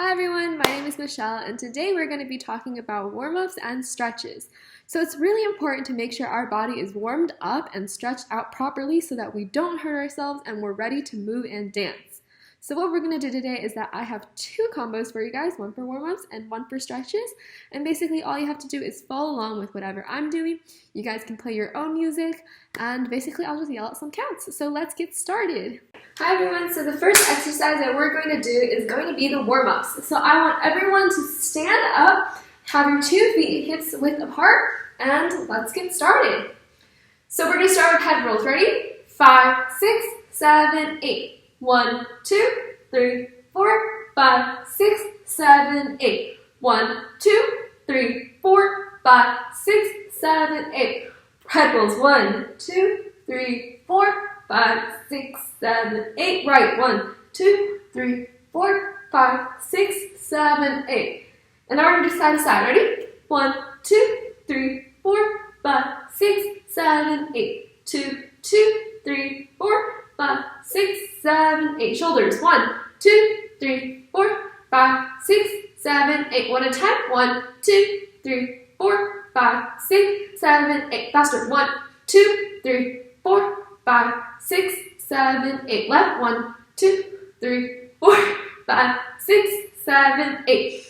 Hi everyone, my name is Michelle and today we're going to be talking about warm-ups and stretches. So it's really important to make sure our body is warmed up and stretched out properly so that we don't hurt ourselves and we're ready to move and dance. So what we're going to do today is that I have two combos for you guys, one for warm-ups and one for stretches. And basically all you have to do is follow along with whatever I'm doing. You guys can play your own music and basically I'll just yell out some counts. So let's get started. Hi everyone, so the first exercise that we're going to do is going to be the warm-ups. So I want everyone to stand up, have your 2 feet hips width apart, and let's get started. So we're going to start with head rolls. Ready? 5, 6, 7, 8. 1, 2, 3, 4, 5, 6, 7, 8. 1, 2, 3, 4, 5, 6, 7, 8. Head rolls. 1, 2, 3, 4, 5, 6, 7, 8. Right. 1, 2, 3, 4, 5, 6, 7, 8. And now we're going to do side to side. Ready? 1, 2, 3, 4, 5, 6, 7, 8. 2, 2, 3, 4, 5, 6, 7, 8. Shoulders. 1, 2, 3, 4, 5, 6, 7, 8. 1 at a time. 1, 2, 3, 4, 5, 6, 7, 8. Faster. 1, 2, 3, 4, 5, 6, 7, 8. Left. 1, 2, 3, 4, 5, 6, 7, 8.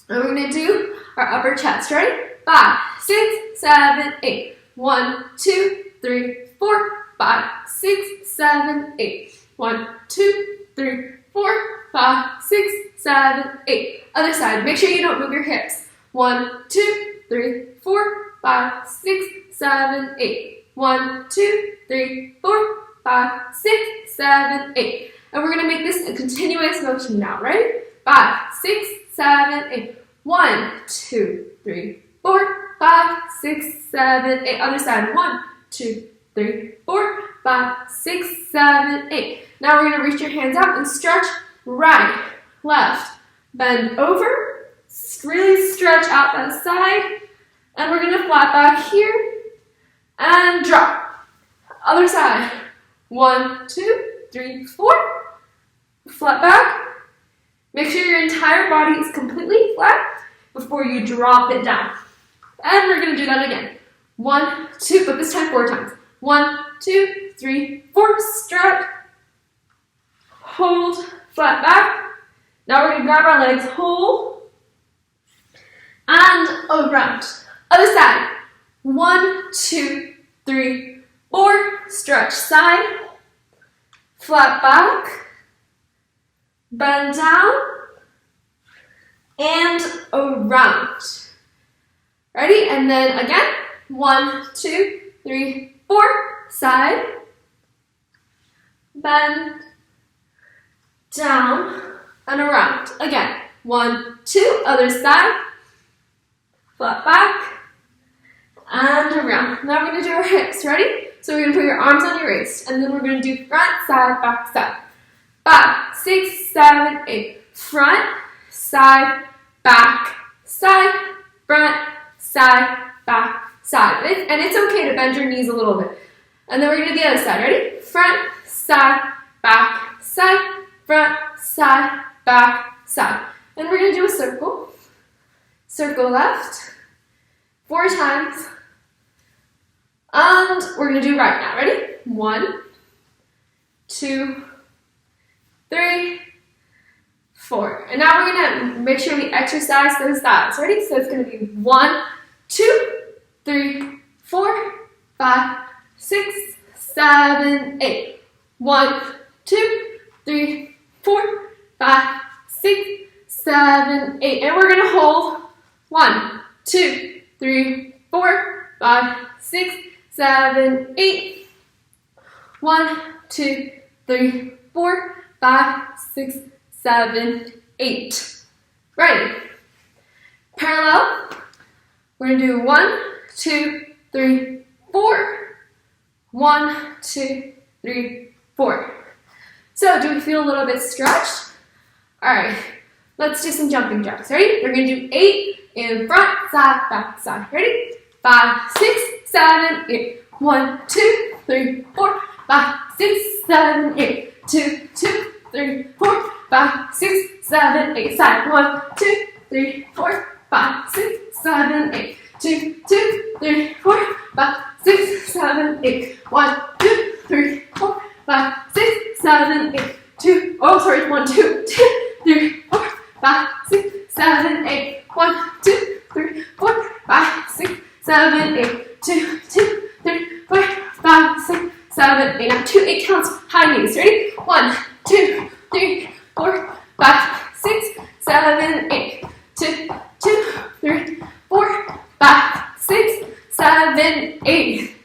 And we're going to do our upper chest. Ready? 5, 6, 7, 8. 1, 2, 3, 4, 5, 6, 7, 8. 1, 2, 3, 4, 5, 6, 7, 8. Other side. Make sure you don't move your hips. 1, 2, 3, 4, 5, 6, 7, 8. 1, 2, 3, 4, 5, 6, 7, 8. And we're going to make this a continuous motion now. Ready? 5, 6, 7, 8. 1, 2, 3, 4, 5, 6, 7, 8. Other side. 1, 2, 3, 4, 5, 6, 7, 8. Now we're going to reach your hands out and stretch right, left, bend over, really stretch out that side, and we're going to flat back here and drop. Other side. 1, 2, 3, 4. Flat back. Make sure your entire body is completely flat before you drop it down. And we're going to do that again. 1, 2, but this time 4 times. 1, 2, 3, 4. Stretch. Hold. Flat back. Now we're going to grab our legs. Hold. And around. Other side. 1, 2, 3, 4. Stretch side. Flat back. Bend down. And around. Ready? And then again. 1, 2, 3, 4. Side. Bend. Down. And around. Again. 1, 2. Other side. Flat back. And around. Now we're going to do our hips. Ready? So we're going to put your arms on your waist. And then we're going to do front, side, back, side. 5, 6, 7, 8. Front, side, back, side, front, side, back, side. And it's okay to bend your knees a little bit. And then we're going to do the other side. Ready? Front, side, back, side, front, side, back, side. And we're going to do a circle. Circle left. 4 times. And we're going to do right now. Ready? 1, 2, 3, 4. And now we're going to make sure we exercise those thighs. Ready? So it's going to be 1, 2, 3, 4, 5, 6, 7, 8. 1, 2, 3, 4, 5, 6, 7, 8. And we're going to hold 1, 2, 3, 4, 5, 6, 7, 8. 1, 2, 3, 4, 5, 6, 7, 8. Ready? Parallel. We're going to do 1, 2, 3, 4. 1, 2, 3, 4. So, do we feel a little bit stretched? All right. Let's do some jumping jacks. Ready? We're going to do 8 in front, side, back, side. Ready? 5, 6, 7, 8. 1, 2, 3, 4, 5, 6, 7, 8. 2, 2, 3, 4, 5, 6, 7, 8. Side. 1, 2, 3, 4, 5, 6, 7, 8. 2, 2, 3, 4, 5, 6, 7, 8. 1, 2, 3, 4, 5, 6, 7, 8. 2. Oh, sorry. 1, 2, 3, 4, 5, 6, 7, 8. 1, 2, 3, 4, 5, 6, 7, 8. 2, 2, 3, 4, 5, 6, 7, 8. Now 2 8 counts. High knees. Ready? 1, 2, 3, 4, 5, 6, 7, 8. 2, 2, 3, 4, 5, 6, 7, 8.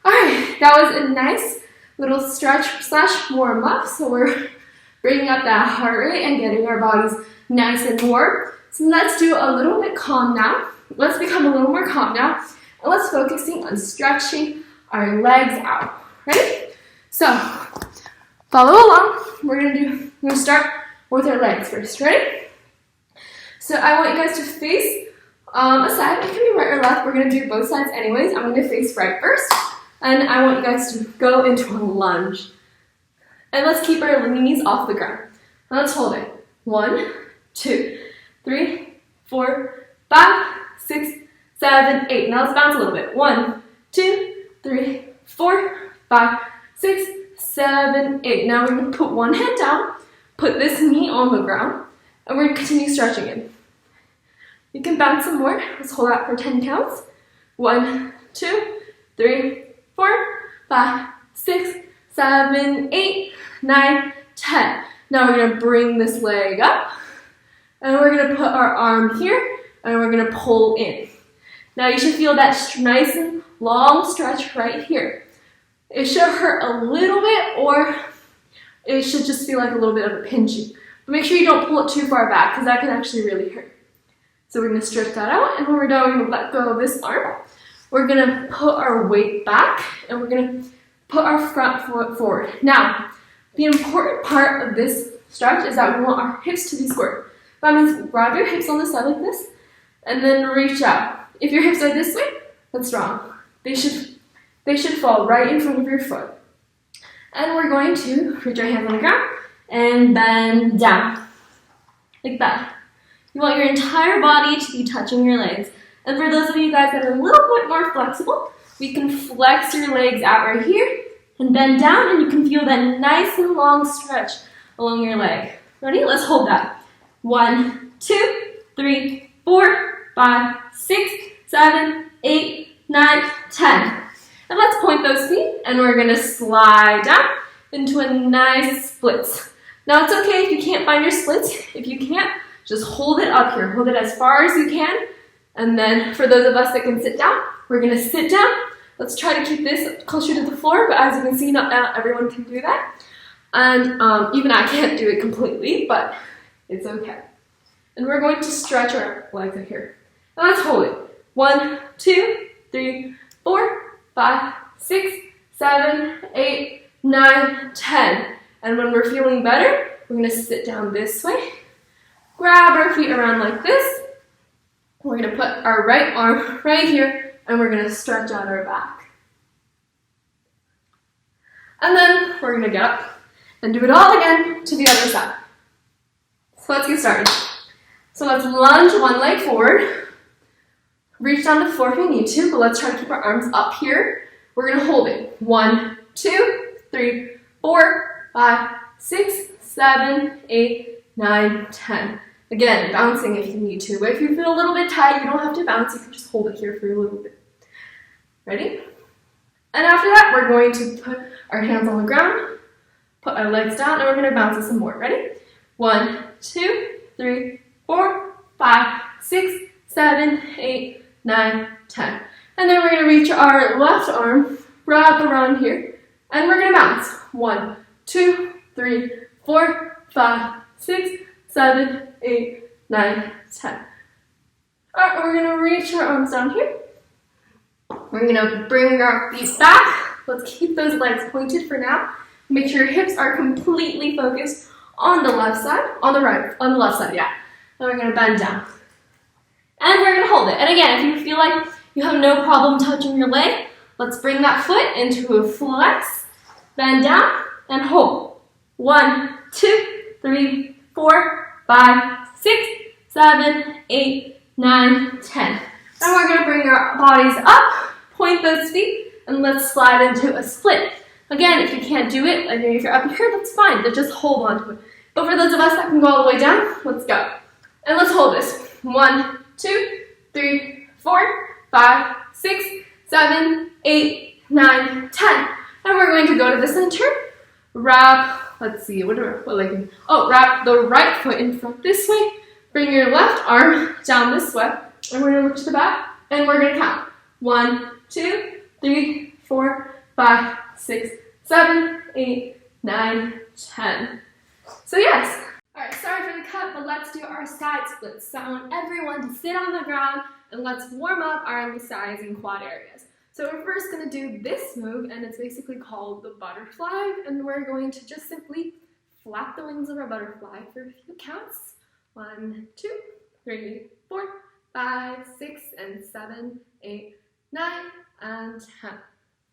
Alright, that was a nice little stretch / warm up. So we're bringing up that heart rate and getting our bodies nice and warm. So let's do a little bit calm now. Let's become a little more calm now. And let's focusing on stretching our legs out. Ready? So follow along. We're gonna start with our legs first. Ready? So I want you guys to face a side. It can be right or left. We're gonna do both sides anyways. I'm gonna face right first. And I want you guys to go into a lunge. And let's keep our knees off the ground. And let's hold it. 1, 2, 3, 4, 5, 6, 7, 8. Now let's bounce a little bit. 1, 2, 3, 4, 5, 6, 7, 8. Now we're going to put one hand down, put this knee on the ground, and we're going to continue stretching it. You can bounce some more. Let's hold out for 10 counts. 1, 2, 3, 4, 5, 6, 7, 8, 9, 10. Now we're going to bring this leg up, and we're going to put our arm here, and we're going to pull in. Now you should feel that nice and long stretch right here. It should hurt a little bit, or it should just feel like a little bit of a pinching. But make sure you don't pull it too far back, because that can actually really hurt. So we're going to stretch that out, and when we're done, we're going to let go of this arm. We're going to put our weight back, and we're going to put our front foot forward. Now, the important part of this stretch is that we want our hips to be squared. That means grab your hips on the side like this, and then reach out. If your hips are this way, that's wrong. They should fall right in front of your foot. And we're going to reach our hands on the ground and bend down, like that. You want your entire body to be touching your legs. And for those of you guys that are a little bit more flexible, we can flex your legs out right here and bend down, and you can feel that nice and long stretch along your leg. Ready? Let's hold that. 1, 2, 3, 4, 5, 6, 7, 8, 9, 10. And let's point those feet, and we're going to slide down into a nice splits. Now it's okay if you can't find your splits. If you can't, just hold it up here. Hold it as far as you can. And then for those of us that can sit down, we're going to sit down. Let's try to keep this closer to the floor, but as you can see, not everyone can do that. And even I can't do it completely, but it's okay. And we're going to stretch our legs up here. And let's hold it. 1, 2, 3, 4, 5, 6, 7, 8, 9, 10. And when we're feeling better, we're going to sit down this way. Grab our feet around like this. We're going to put our right arm right here, and we're going to stretch out our back. And then we're going to get up and do it all again to the other side. So let's get started. So let's lunge one leg forward. Reach down to the floor if you need to, but let's try to keep our arms up here. We're going to hold it. 1, 2, 3, 4, 5, 6, 7, 8, 9, 10. Again, bouncing if you need to, but if you feel a little bit tight, you don't have to bounce. You can just hold it here for a little bit. Ready? And after that, we're going to put our hands on the ground, put our legs down, and we're going to bounce it some more. Ready? 1, 2, 3, 4, 5, 6, 7, 8, 9, 10. And then we're going to reach our left arm, wrap around here, and we're going to bounce. 1, 2, 3, 4, 5, 6, 7, 8, 9, 10. All right, we're going to reach our arms down here. We're going to bring our feet back. Let's keep those legs pointed for now. Make sure your hips are completely focused on the left side, on the left side, yeah. And we're going to bend down. And we're going to hold it. And again, if you feel like you have no problem touching your leg, let's bring that foot into a flex, bend down, and hold. 1, 2, 3, 4, 5, 6, 7, 8, 9, 10. Then we're going to bring our bodies up, point those feet, and let's slide into a split. Again, if you can't do it, and if you're up here, that's fine, but just hold on to it. But for those of us that can go all the way down, let's go. And let's hold this. 1, 2, 3, 4, 5, 6, 7, 8, 9, 10. And we're going to go to the center. Wrap, let's see, wrap the right foot in front this way. Bring your left arm down this way. And we're going to look to the back. And we're going to count. 1, 2, 3, 4, 5, 6, 7, 8, 9, 10. So yes. Alright, sorry for the cut, but let's do our side splits. So I want everyone to sit on the ground and let's warm up our sides and quad areas. So we're first going to do this move, and it's basically called the butterfly, and we're going to just simply flap the wings of our butterfly for a few counts. 1, 2, 3, 4, 5, 6, and 7, 8, 9, and 10.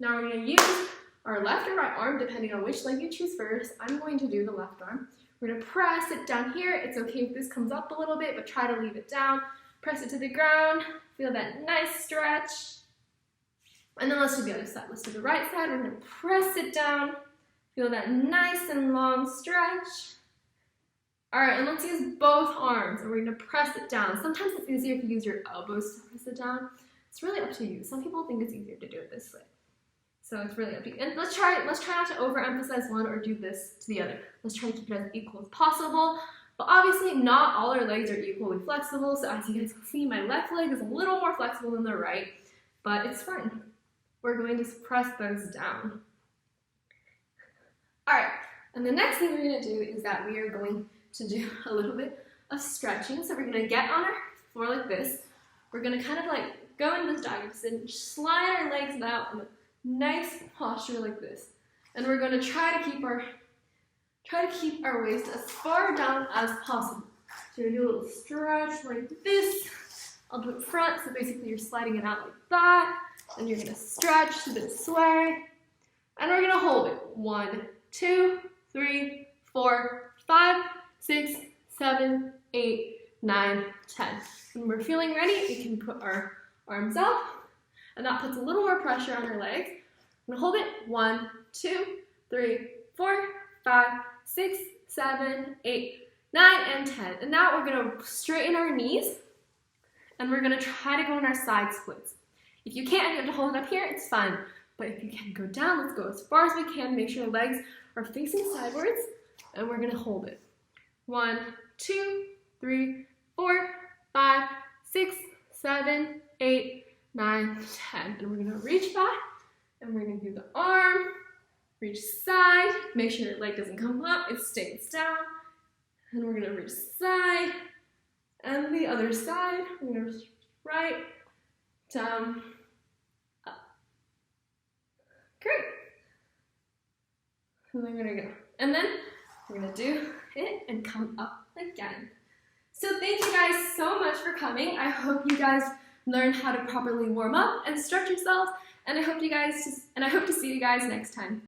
Now we're going to use our left or right arm, depending on which leg you choose first. I'm going to do the left arm. We're going to press it down here. It's okay if this comes up a little bit, but try to leave it down. Press it to the ground. Feel that nice stretch. And then let's do the other side. Let's do the right side. We're going to press it down. Feel that nice and long stretch. All right, and let's use both arms, and we're going to press it down. Sometimes it's easier if you use your elbows to press it down. It's really up to you. Some people think it's easier to do it this way. So it's really up to you. And let's try not to overemphasize one or do this to the other. Let's try to keep it as equal as possible. But obviously, not all our legs are equally flexible. So as you guys can see, my left leg is a little more flexible than the right, but it's fine. We're going to press those down. All right, and the next thing we're going to do is that we are going to do a little bit of stretching. So we're going to get on our floor like this. We're going to kind of like go in this diagonal position, slide our legs out in a nice posture like this. And we're going to try to keep our waist as far down as possible. So we're going to do a little stretch like this. I'll do it front, so basically you're sliding it out like that. And you're going to stretch to this way. And we're going to hold it. 1, 2, 3, 4, 5, 6, 7, 8, 9, 10. When we're feeling ready, we can put our arms up. And that puts a little more pressure on our legs. I'm going to hold it. 1, 2, 3, 4, 5, 6, 7, 8, 9, and 10. And now we're going to straighten our knees. And we're going to try to go in our side splits. If you can't, you have to hold it up here, it's fine. But if you can go down, let's go as far as we can. Make sure your legs are facing sideways. And we're going to hold it. 1, 2, 3, 4, 5, 6, 7, 8, 9, 10. And we're going to reach back. And we're going to do the arm. Reach side. Make sure your leg doesn't come up. It stays down. And we're going to reach side. And the other side. We're going to reach right, down, up. Great. And then we're going to go. And then we're going to do it and come up again. So thank you guys so much for coming. I hope you guys learned how to properly warm up and stretch yourselves. And I hope to see you guys next time.